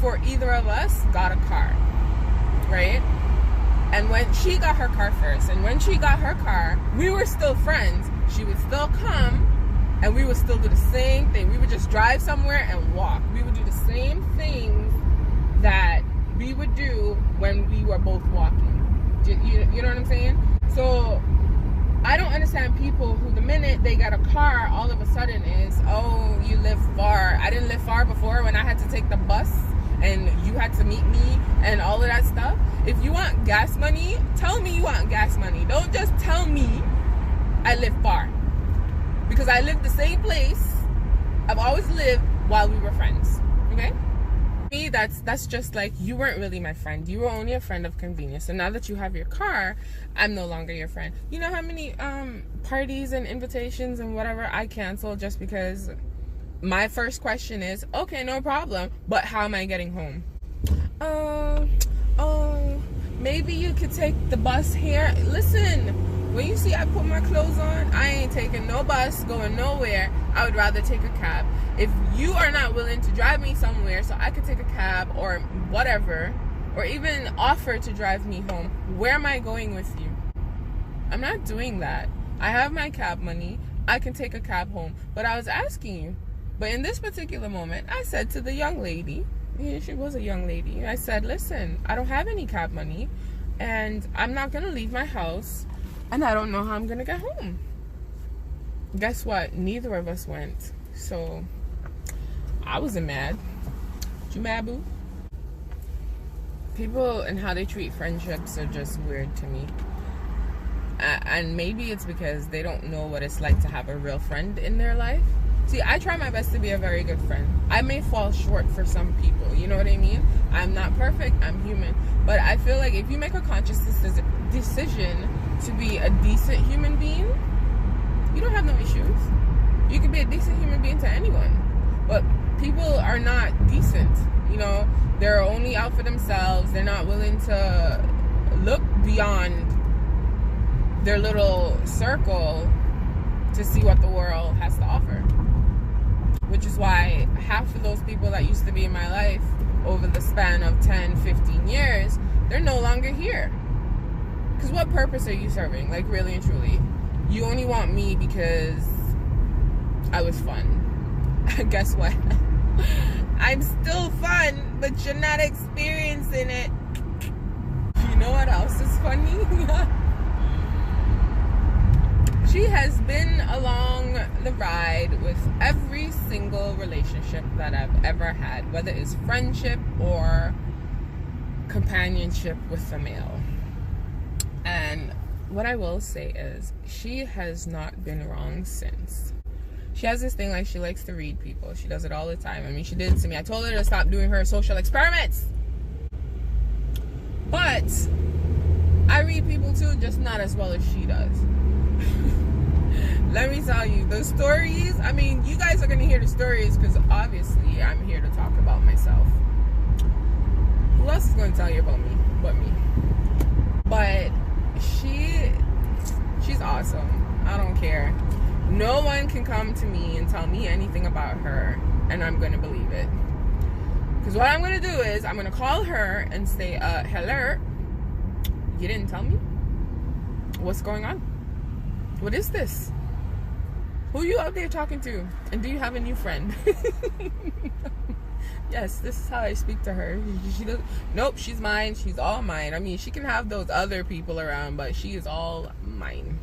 before either of us got a car, right? And when she got her car first, and when she got her car, we were still friends. She would still come, and we would still do the same thing. We would just drive somewhere and walk. We would do the same things that we would do when we were both walking. You know what I'm saying? So I don't understand people who the minute they get a car, all of a sudden is, oh, you live far. I didn't live far before when I had to take the bus and you had to meet me and all of that stuff. If you want gas money, tell me you want gas money. Don't just tell me I live far. Because I live the same place I've always lived while we were friends. Okay? Me, that's just like, you weren't really my friend. You were only a friend of convenience. So now that you have your car, I'm no longer your friend. You know how many parties and invitations and whatever I cancel just because my first question is, okay, no problem, but how am I getting home? Maybe you could take the bus here. Listen, when you see I put my clothes on, I ain't taking no bus, going nowhere. I would rather take a cab. If you are not willing to drive me somewhere so I could take a cab or whatever, or even offer to drive me home, where am I going with you? I'm not doing that. I have my cab money. I can take a cab home. But I was asking you. But in this particular moment, I said to the young lady, she was a young lady, I said, listen, I don't have any cab money, and I'm not going to leave my house, and I don't know how I'm going to get home. Guess what? Neither of us went. So I wasn't mad. You mad, boo? People and how they treat friendships are just weird to me. And maybe it's because they don't know what it's like to have a real friend in their life. See, I try my best to be a very good friend. I may fall short for some people, you know what I mean? I'm not perfect, I'm human. But I feel like if you make a conscious decision to be a decent human being, you don't have no issues. You can be a decent human being to anyone. But people are not decent, you know? They're only out for themselves. They're not willing to look beyond their little circle to see what the world has to offer. Which is why half of those people that used to be in my life over the span of 10, 15 years, they're no longer here. Because what purpose are you serving? Like, really and truly. You only want me because I was fun. Guess what? I'm still fun, but you're not experiencing it. You know what else is funny? She has been along the ride with every single relationship that I've ever had, whether it's friendship or companionship with a male. And what I will say is, she has not been wrong since. She has this thing like she likes to read people. She does it all the time. I mean, she did it to me. I told her to stop doing her social experiments. But I read people too, just not as well as she does. Let me tell you, the stories, I mean, you guys are going to hear the stories because obviously I'm here to talk about myself. Who else is going to tell you about me but me? But she's awesome. I don't care. No one can come to me and tell me anything about her and I'm going to believe it. Because what I'm going to do is I'm going to call her and say, hello, you didn't tell me? What's going on? What is this? Who are you out there talking to? And do you have a new friend? Yes, this is how I speak to her. She does. Nope, she's mine. She's all mine. I mean, she can have those other people around, but she is all mine.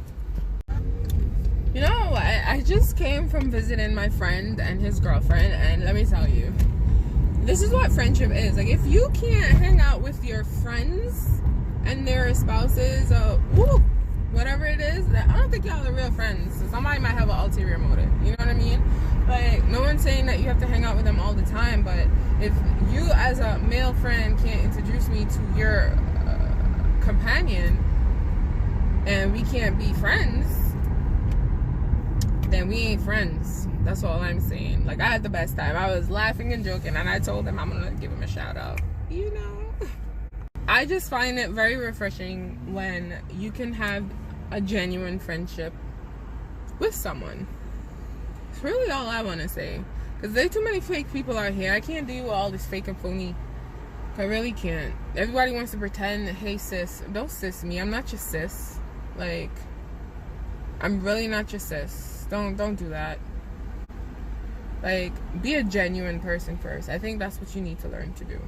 You know, I just came from visiting my friend and his girlfriend, and let me tell you, this is what friendship is. Like, if you can't hang out with your friends and their spouses, whatever it is, I don't think y'all are real friends. So somebody might have an ulterior motive. You know what I mean? Like, no one's saying that you have to hang out with them all the time, but if you as a male friend can't introduce me to your companion and we can't be friends, then we ain't friends. That's all I'm saying. Like, I had the best time. I was laughing and joking, and I told him I'm gonna give him a shout out. You know? I just find it very refreshing when you can have a genuine friendship with someone. It's really all I want to say. Because there's too many fake people out here. I can't deal with all this fake and phony I really can't. Everybody wants to pretend, hey sis, don't sis me. I'm not your sis. Like, I'm really not your sis. Don't do that. Like, be a genuine person first. I think that's what you need to learn to do.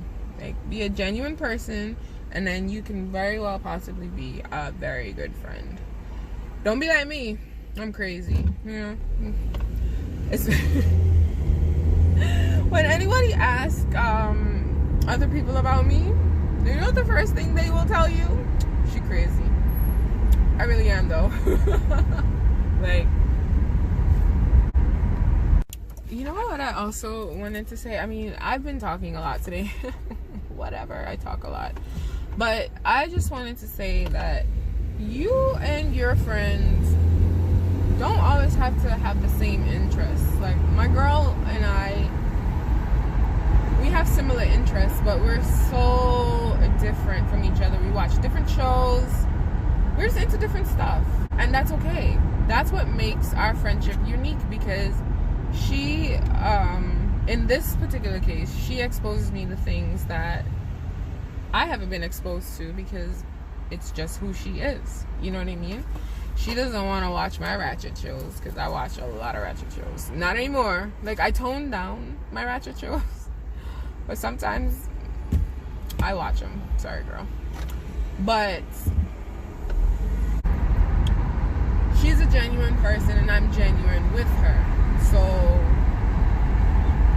Like, be a genuine person, and then you can very well possibly be a very good friend. Don't be like me. I'm crazy. You know? It's when anybody asks other people about me, you know the first thing they will tell you? She crazy. I really am though. Like, you know what I also wanted to say? I mean, I've been talking a lot today. Whatever, I talk a lot. But I just wanted to say that you and your friends don't always have to have the same interests. Like, my girl and I, we have similar interests, but we're so different from each other. We watch different shows. We're just into different stuff. And that's okay. That's what makes our friendship unique, because she, in this particular case, she exposes me to things that I haven't been exposed to, because it's just who she is. You know what I mean? She doesn't want to watch my ratchet shows, because I watch a lot of ratchet shows. Not anymore. Like, I toned down my ratchet shows. But sometimes I watch them. Sorry, girl. But she's a genuine person, and I'm genuine with her. So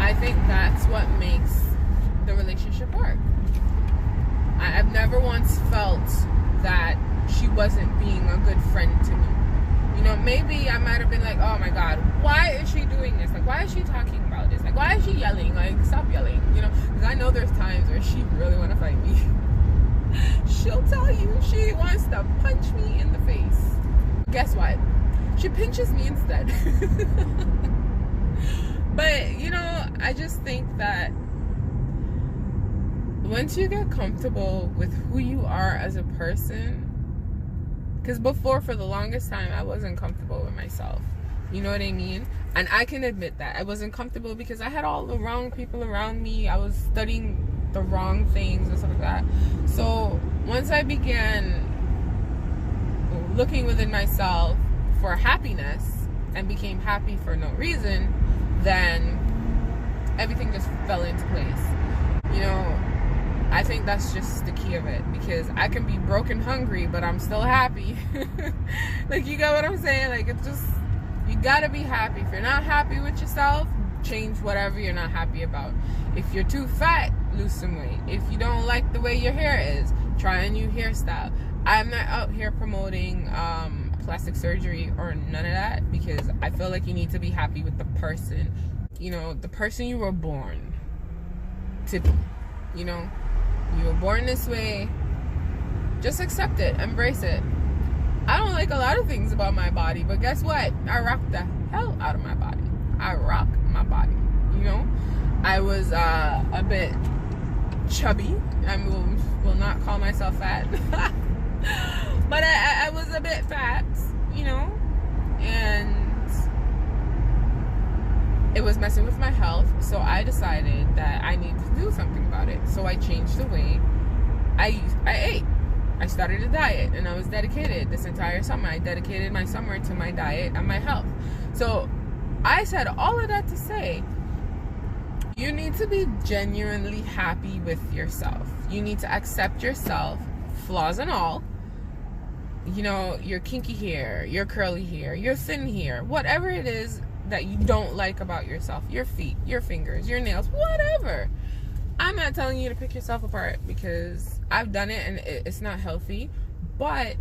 I think that's what makes the relationship work. I've never once felt that she wasn't being a good friend to me. You know, maybe I might have been like, oh my God, why is she doing this? Like, why is she talking about this? Like, why is she yelling? Like, stop yelling, you know? Because I know there's times where she really want to fight me. She'll tell you she wants to punch me in the face. Guess what? She pinches me instead. But, you know, I just think that once you get comfortable with who you are as a person, because before, for the longest time, I wasn't comfortable with myself. You know what I mean? And I can admit that. I wasn't comfortable because I had all the wrong people around me. I was studying the wrong things and stuff like that. So once I began looking within myself for happiness and became happy for no reason, then everything just fell into place. You know, I think that's just the key of it, because I can be broke and hungry, but I'm still happy. Like, you get what I'm saying? Like, it's just, you gotta be happy. If you're not happy with yourself, change whatever you're not happy about. If you're too fat, lose some weight. If you don't like the way your hair is, try a new hairstyle. I'm not out here promoting plastic surgery or none of that, because I feel like you need to be happy with the person, you know, the person you were born to be. You know, you were born this way. Just accept it, embrace it. I don't like a lot of things about my body, but guess what? I rock the hell out of my body. I rock my body. You know, I was a bit chubby. I will not call myself fat. But I was a bit fat, you know, and it was messing with my health. So I decided that I needed to do something about it. So I changed the way I ate. I started a diet, and I was dedicated this entire summer. I dedicated my summer to my diet and my health. So I said all of that to say, you need to be genuinely happy with yourself. You need to accept yourself, flaws and all. You know, your kinky hair, your curly hair, your thin hair, whatever it is that you don't like about yourself, your feet, your fingers, your nails, whatever. I'm not telling you to pick yourself apart, because I've done it and it's not healthy. But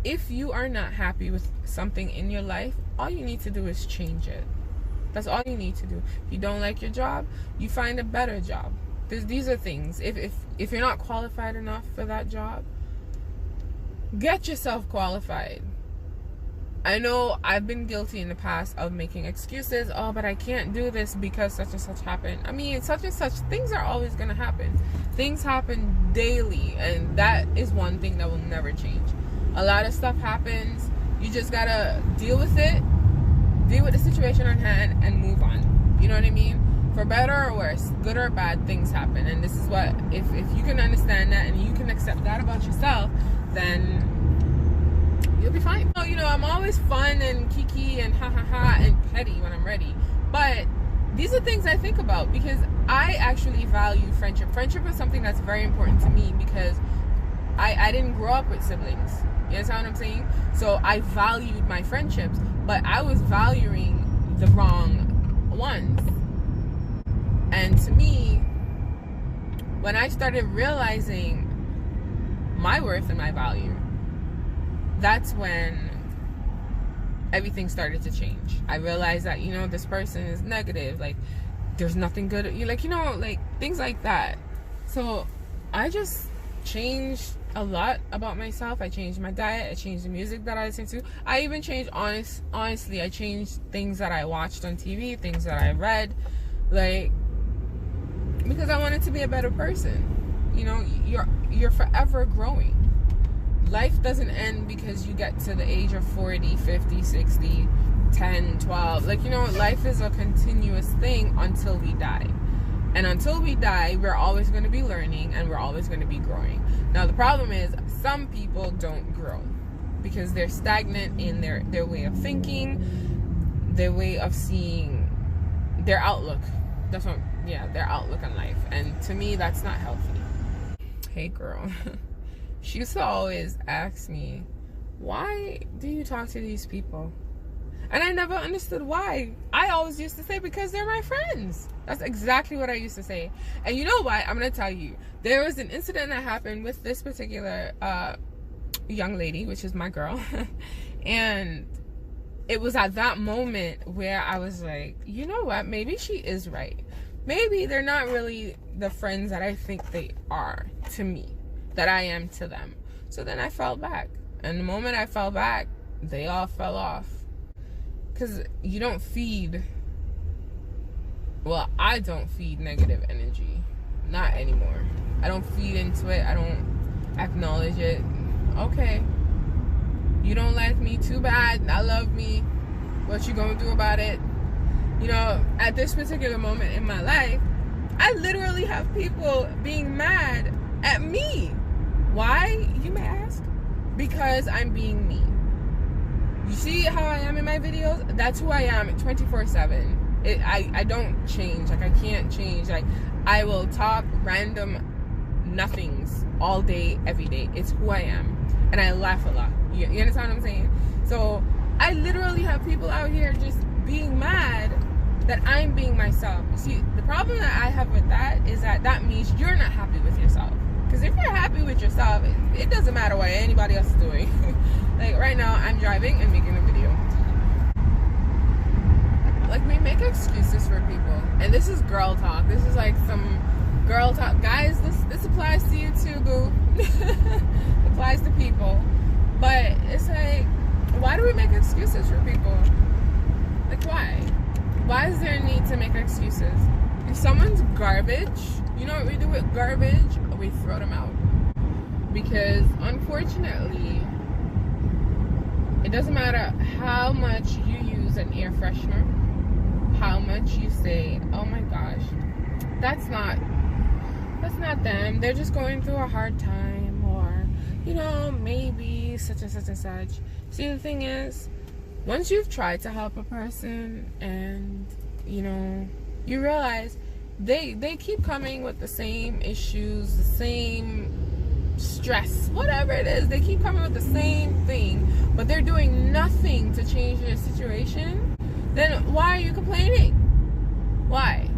if you are not happy with something in your life, all you need to do is change it. That's all you need to do. If you don't like your job, you find a better job. These are things. If you're not qualified enough for that job, get yourself qualified. I know I've been guilty in the past of making excuses. Oh, but I can't do this because such and such happened. I mean, such and such things are always going to happen. Things happen daily, and that is one thing that will never change. A lot of stuff happens. You just got to deal with it, deal with the situation on hand, and move on. You know what I mean? For better or worse, good or bad, things happen. And this is what, if you can understand that and you can accept that about yourself, then you'll be fine. You know, I'm always fun and kiki and ha ha ha and petty when I'm ready. But these are things I think about because I actually value friendship. Friendship is something that's very important to me because I didn't grow up with siblings. You understand what I'm saying? So I valued my friendships, but I was valuing the wrong ones. And to me, when I started realizing my worth and my value, that's when everything started to change. I realized that, you know, this person is negative. Like, there's nothing good. Like, you know, like things like that. So I just changed a lot about myself. I changed my diet. I changed the music that I listen to. I even changed, honestly, I changed things that I watched on TV, things that I read. Like, because I wanted to be a better person. You know, you're forever growing. Life doesn't end because you get to the age of 40, 50, 60, 10, 12. Like, you know, life is a continuous thing until we die. And until we die, we're always going to be learning and we're always going to be growing. Now, the problem is some people don't grow because they're stagnant in their way of thinking, their way of seeing, their outlook. Their outlook on life. And to me, that's not healthy. Hey girl, she used to always ask me, why do you talk to these people? And I never understood why. I always used to say, because they're my friends. That's exactly what I used to say. And you know what? I'm going to tell you. There was an incident that happened with this particular young lady, which is my girl. And it was at that moment where I was like, you know what? Maybe she is right. Maybe they're not really the friends that I think they are to me, that I am to them. So then I fell back. And the moment I fell back, they all fell off. Because you don't feed, well, I don't feed negative energy. Not anymore. I don't feed into it. I don't acknowledge it. Okay. You don't like me, too bad. I love me. What you gonna do about it? You know, at this particular moment in my life, I literally have people being mad at me. Why, you may ask? Because I'm being me. You see how I am in my videos? That's who I am 24/7. I don't change. Like, I can't change. Like, I will talk random nothings all day, every day. It's who I am. And I laugh a lot. You understand what I'm saying? So I literally have people out here just being mad that I'm being myself. You see, the problem that I have with that is that means you're not happy with yourself. Because if you're happy with yourself, it doesn't matter what anybody else is doing. Like, right now, I'm driving and making a video. Like, we make excuses for people. And this is girl talk. This is like some girl talk. Guys, this applies to you too, boo. Applies to people. But it's like, why do we make excuses for people? Like, why? Why is there a need to make excuses? If someone's garbage, you know what we do with garbage? We throw them out. Because, unfortunately, it doesn't matter how much you use an air freshener, how much you say, oh my gosh, that's not them. They're just going through a hard time, or, you know, maybe such and such and such. See, the thing is, once you've tried to help a person and, you know, you realize they keep coming with the same issues, the same stress, whatever it is, they keep coming with the same thing, but they're doing nothing to change their situation, then why are you complaining? Why?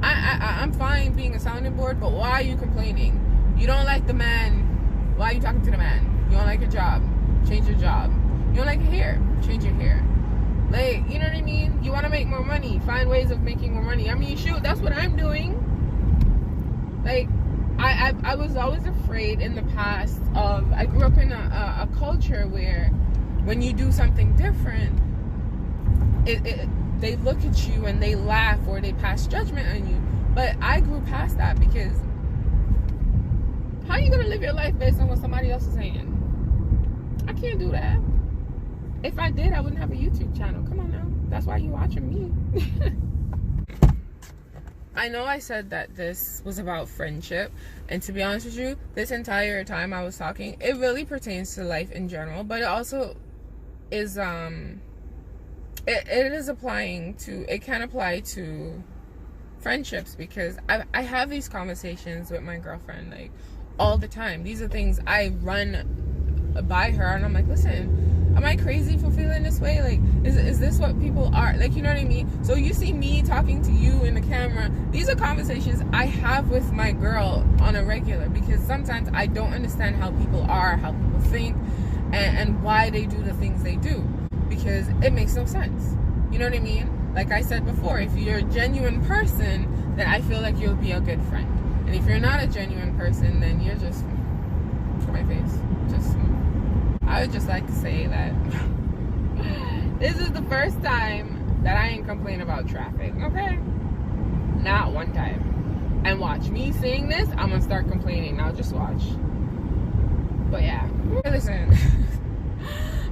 I'm fine being a sounding board, but why are you complaining? You don't like the man, why are you talking to the man? You don't like your job, change your job. You don't like your hair, change your hair. Like, you know what I mean? You want to make more money, find ways of making more money. I mean, shoot, that's what I'm doing. Like, I was always afraid in the past of, I grew up in a culture where when you do something different, they look at you and they laugh or they pass judgment on you. But I grew past that, because how are you going to live your life based on what somebody else is saying? I can't do that. If I did, I wouldn't have a YouTube channel. Come on now. That's why you're watching me. I know I said that this was about friendship, and to be honest with you, this entire time I was talking, it really pertains to life in general, but it also is it is applying to, it can apply to friendships, because I have these conversations with my girlfriend like all the time. These are things I run by her, and I'm like, listen, am I crazy for feeling this way? Like, is this what people are like? You know what I mean? So you see me talking to you in the camera. These are conversations I have with my girl on a regular, because sometimes I don't understand how people are, how people think, and why they do the things they do, because it makes no sense. You know what I mean? Like I said before, if you're a genuine person, then I feel like you'll be a good friend. And if you're not a genuine person, then you're just, to my face, just, I would just like to say that this is the first time that I ain't complain about traffic, okay? Not one time. And watch, me saying this, I'm gonna start complaining. Now just watch. But yeah, listen,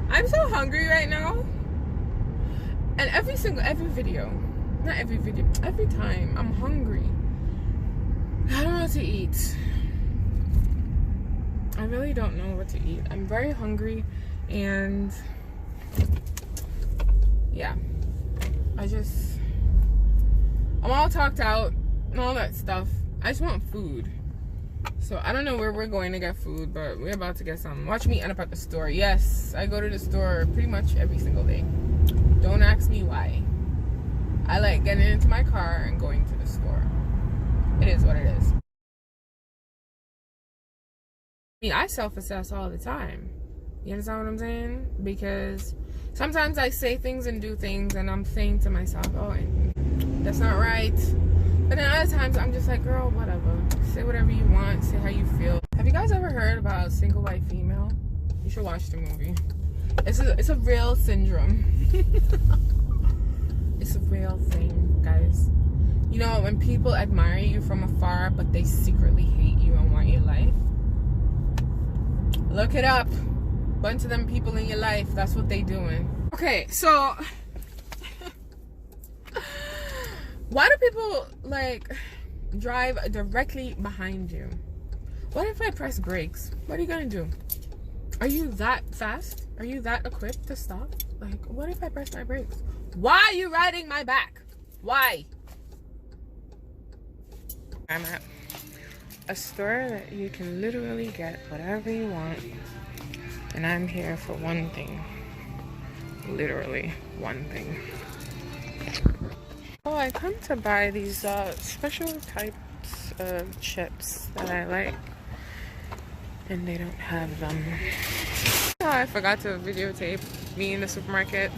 I'm so hungry right now. And every time I'm hungry, I don't know what to eat. I really don't know what to eat. I'm very hungry, and yeah, I'm all talked out and all that stuff. I just want food. So I don't know where we're going to get food, but we're about to get some. Watch me end up at the store. Yes, I go to the store pretty much every single day. Don't ask me why. I like getting into my car and going to the store. It is what it is. I mean, I self-assess all the time. You understand what I'm saying? Because sometimes I say things and do things, and I'm saying to myself, oh, that's not right. But then other times I'm just like, girl, whatever. Say whatever you want. Say how you feel. Have you guys ever heard about Single White Female? You should watch the movie. It's a real syndrome. It's a real thing, guys. You know, when people admire you from afar, but they secretly hate you and want your life. Look it up. Bunch of them people in your life, that's what they doing. Okay, so why do people like drive directly behind you? What if I press brakes? What are you gonna do? Are you that fast? Are you that equipped to stop? Like, what if I press my brakes? Why are you riding my back? Why? I'm at a store that you can literally get whatever you want. And I'm here for one thing. Literally one thing. Oh, I come to buy these special types of chips that I like. And they don't have them. Oh, I forgot to videotape me in the supermarket.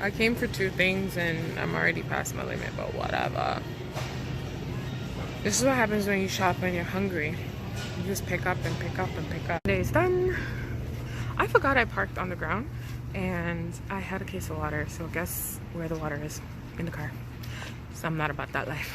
I came for 2 things and I'm already past my limit, but whatever. This is what happens when you shop and you're hungry. You just pick up and pick up and pick up. Day's done. I forgot I parked on the ground and I had a case of water, so guess where the water is? In the car. So I'm not about that life.